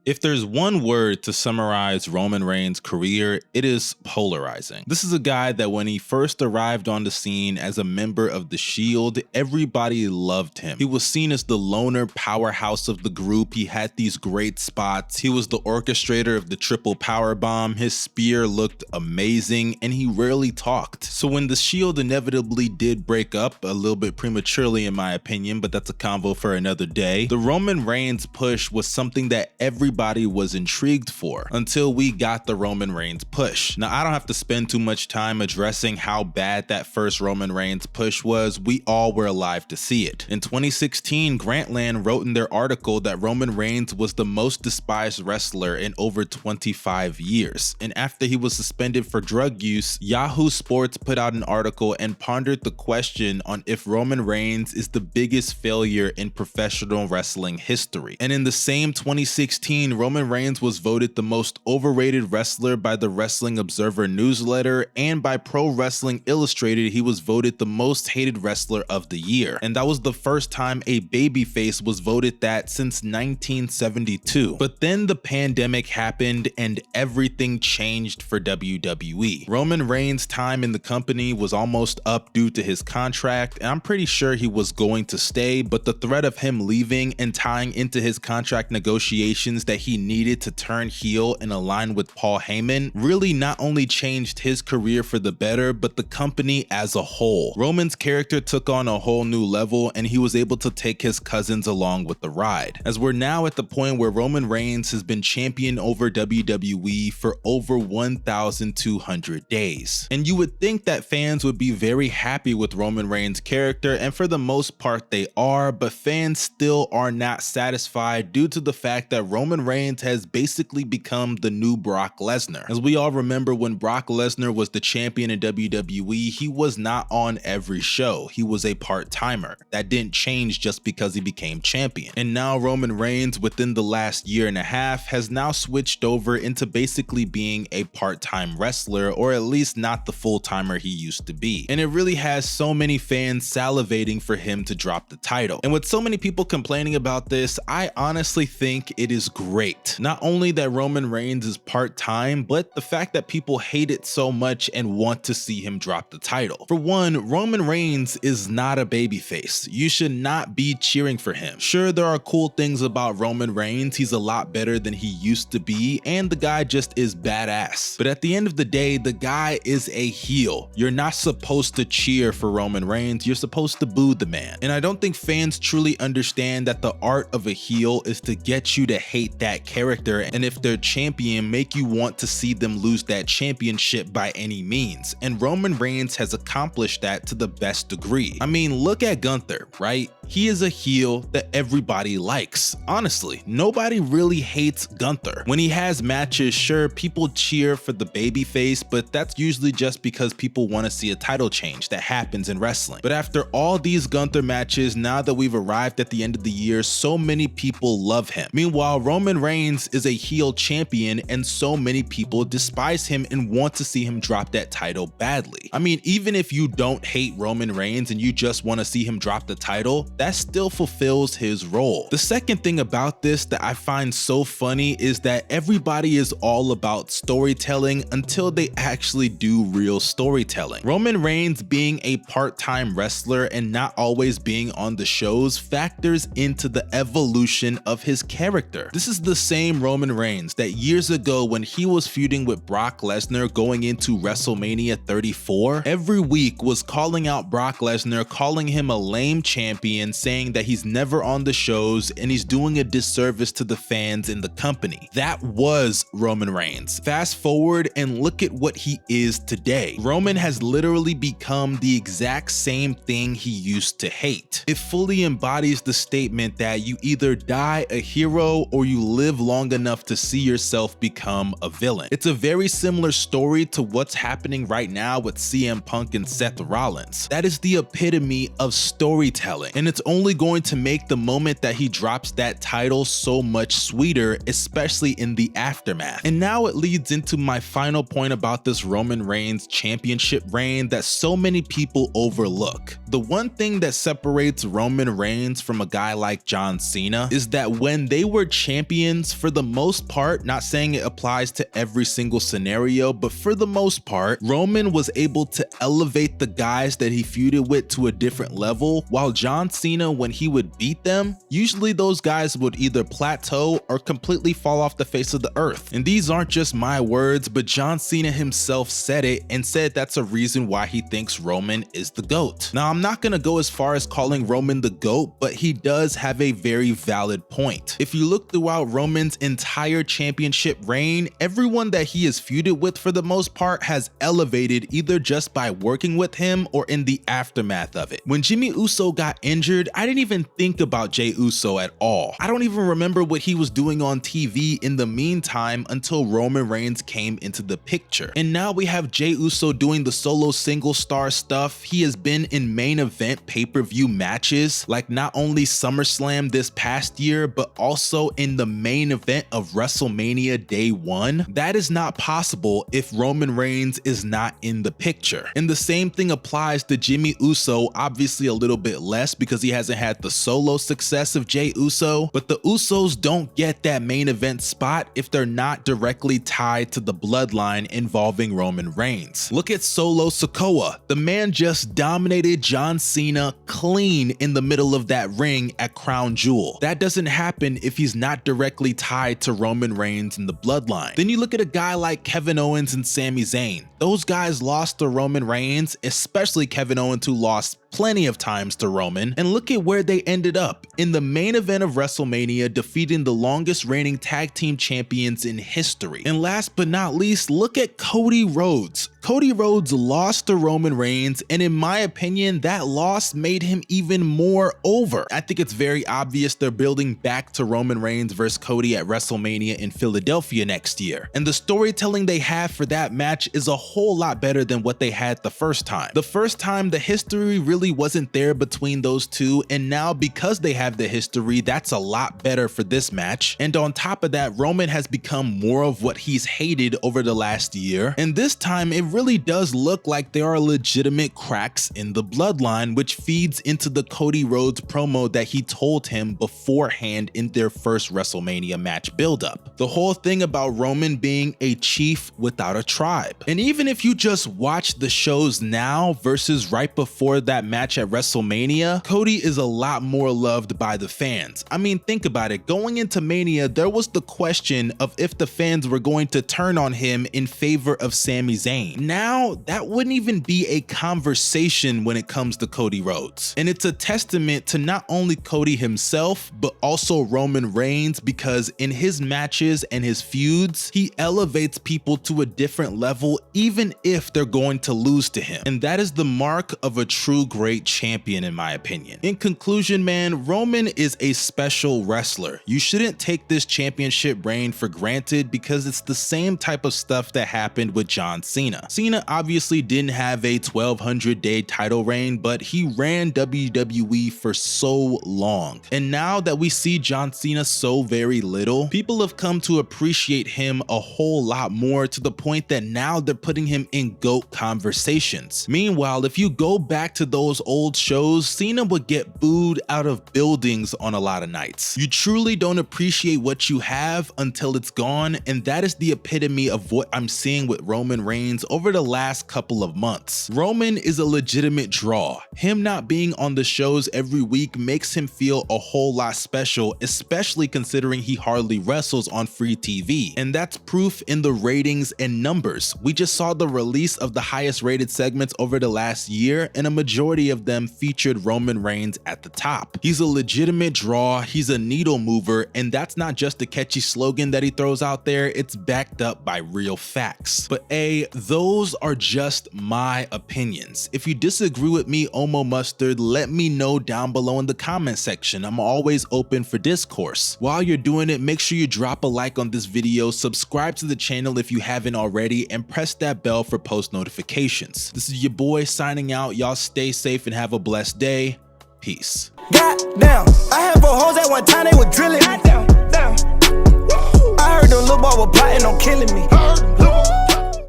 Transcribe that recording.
If there's one word to summarize Roman Reigns' career, it is polarizing. This is a guy that when he first arrived on the scene as a member of The Shield, everybody loved him. He was seen as the loner powerhouse of the group. He had these great spots. He was the orchestrator of the triple powerbomb. His spear looked amazing, and he rarely talked. So when The Shield inevitably did break up, a little bit prematurely in my opinion, but that's a convo for another day, the Roman Reigns push was something that everybody was intrigued for until we got the Roman Reigns push. Now, I don't have to spend too much time addressing how bad that first Roman Reigns push was. We all were alive to see it. In 2016, Grantland wrote in their article that Roman Reigns was the most despised wrestler in over 25 years. And after he was suspended for drug use, Yahoo Sports put out an article and pondered the question on if Roman Reigns is the biggest failure in professional wrestling history. And in the same 2016, Roman Reigns was voted the most overrated wrestler by the Wrestling Observer newsletter, and by Pro Wrestling Illustrated, he was voted the most hated wrestler of the year. And that was the first time a babyface was voted that since 1972. But then the pandemic happened and everything changed for WWE. Roman Reigns' time in the company was almost up due to his contract, and I'm pretty sure he was going to stay, but the threat of him leaving and tying into his contract negotiations that he needed to turn heel and align with Paul Heyman really not only changed his career for the better, but the company as a whole. Roman's character took on a whole new level, and he was able to take his cousins along with the ride. As we're now at the point where Roman Reigns has been champion over WWE for over 1,200 days. And you would think that fans would be very happy with Roman Reigns' character, and for the most part they are, but fans still are not satisfied due to the fact that Roman Reigns has basically become the new Brock Lesnar. As we all remember, when Brock Lesnar was the champion in WWE, he was not on every show. He was a part-timer. That didn't change just because he became champion. And now Roman Reigns, within the last year and a half, has now switched over into basically being a part-time wrestler, or at least not the full-timer he used to be. And it really has so many fans salivating for him to drop the title. And with so many people complaining about this, I honestly think it is great. Not only that Roman Reigns is part-time, but the fact that people hate it so much and want to see him drop the title. For one, Roman Reigns is not a babyface. You should not be cheering for him. Sure, there are cool things about Roman Reigns. He's a lot better than he used to be, and the guy just is badass. But at the end of the day, the guy is a heel. You're not supposed to cheer for Roman Reigns. You're supposed to boo the man. And I don't think fans truly understand that the art of a heel is to get you to hate that character, and if they're champion, make you want to see them lose that championship by any means. And Roman Reigns has accomplished that to the best degree. I mean, look at Gunther, right? He is a heel that everybody likes. Honestly, nobody really hates Gunther. When he has matches, sure, people cheer for the babyface, but that's usually just because people want to see a title change that happens in wrestling. But after all these Gunther matches, now that we've arrived at the end of the year, so many people love him. Meanwhile, Roman Reigns is a heel champion, and so many people despise him and want to see him drop that title badly. I mean, even if you don't hate Roman Reigns and you just want to see him drop the title, that still fulfills his role. The second thing about this that I find so funny is that everybody is all about storytelling until they actually do real storytelling. Roman Reigns being a part-time wrestler and not always being on the shows factors into the evolution of his character. This is the same Roman Reigns that years ago, when he was feuding with Brock Lesnar going into WrestleMania 34, every week was calling out Brock Lesnar, calling him a lame champion, saying that he's never on the shows and he's doing a disservice to the fans in the company. That was Roman Reigns. Fast forward and look at what he is today. Roman has literally become the exact same thing he used to hate. It fully embodies the statement that you either die a hero or you live long enough to see yourself become a villain. It's a very similar story to what's happening right now with CM Punk and Seth Rollins. That is the epitome of storytelling, and it's only going to make the moment that he drops that title so much sweeter, especially in the aftermath. And now it leads into my final point about this Roman Reigns championship reign that so many people overlook. The one thing that separates Roman Reigns from a guy like John Cena is that when they were champions, for the most part, not saying it applies to every single scenario, but for the most part, Roman was able to elevate the guys that he feuded with to a different level, while John Cena, when he would beat them, usually those guys would either plateau or completely fall off the face of the earth. And these aren't just my words, but John Cena himself said it and said that's a reason why he thinks Roman is the GOAT. Now, I'm not gonna go as far as calling Roman the GOAT, but he does have a very valid point. If you look throughout Roman's entire championship reign, everyone that he has feuded with for the most part has elevated either just by working with him or in the aftermath of it. When Jimmy Uso got injured, I didn't even think about Jey Uso at all. I don't even remember what he was doing on TV in the meantime until Roman Reigns came into the picture. And now we have Jey Uso doing the solo single star stuff. He has been in main event pay-per-view matches, like not only SummerSlam this past year, but also in the main event of WrestleMania Day 1. That is not possible if Roman Reigns is not in the picture. And the same thing applies to Jimmy Uso, obviously a little bit less because he hasn't had the solo success of Jey Uso, but the Usos don't get that main event spot if they're not directly tied to the bloodline involving Roman Reigns. Look at Solo Sikoa. The man just dominated John Cena clean in the middle of that ring at Crown Jewel. That doesn't happen if he's not directly tied to Roman Reigns in the bloodline. Then you look at a guy like Kevin Owens and Sami Zayn. Those guys lost to Roman Reigns, especially Kevin Owens, who lost plenty of times to Roman, and look at where they ended up in the main event of WrestleMania, defeating the longest reigning tag team champions in history. And last but not least, look at Cody Rhodes. Cody Rhodes lost to Roman Reigns, and in my opinion, that loss made him even more over. I think it's very obvious they're building back to Roman Reigns versus Cody at WrestleMania in Philadelphia next year. And the storytelling they have for that match is a whole lot better than what they had the first time. The first time, the history really wasn't there between those two, and now because they have the history, that's a lot better for this match. And on top of that, Roman has become more of what he's hated over the last year, and this time it really does look like there are legitimate cracks in the bloodline, which feeds into the Cody Rhodes promo that he told him beforehand in their first WrestleMania match buildup. The whole thing about Roman being a chief without a tribe. And even if you just watch the shows now versus right before that match at WrestleMania, Cody is a lot more loved by the fans. I mean, think about it. Going into Mania, there was the question of if the fans were going to turn on him in favor of Sami Zayn. Now, that wouldn't even be a conversation when it comes to Cody Rhodes. And it's a testament to not only Cody himself, but also Roman Reigns, because in his matches and his feuds, he elevates people to a different level, even if they're going to lose to him. And that is the mark of a true great champion, in my opinion. In conclusion, man, Roman is a special wrestler. You shouldn't take this championship reign for granted because it's the same type of stuff that happened with John Cena. Cena obviously didn't have a 1200-day title reign, but he ran WWE for so long. And now that we see John Cena so very little, people have come to appreciate him a whole lot more, to the point that now they're putting him in GOAT conversations. Meanwhile, if you go back to those old shows, Cena would get booed out of buildings on a lot of nights. You truly don't appreciate what you have until it's gone, and that is the epitome of what I'm seeing with Roman Reigns over the last couple of months. Roman is a legitimate draw. Him not being on the shows every week makes him feel a whole lot special, especially considering he hardly wrestles on free TV. And that's proof in the ratings and numbers. We just saw the release of the highest rated segments over the last year, and a majority of them featured Roman Reigns at the top. He's a legitimate draw, he's a needle mover, and that's not just a catchy slogan that he throws out there, it's backed up by real facts. But those are just my opinions. If you disagree with me, Omo Mustard, let me know down below in the comment section. I'm always open for discourse. While you're doing it, make sure you drop a like on this video, subscribe to the channel if you haven't already, and press that bell for post notifications. This is your boy signing out. Y'all stay safe and have a blessed day. Peace. Goddamn, I had 4 hoes at one time, they were drilling me. I heard them little boy were plotting on killing me.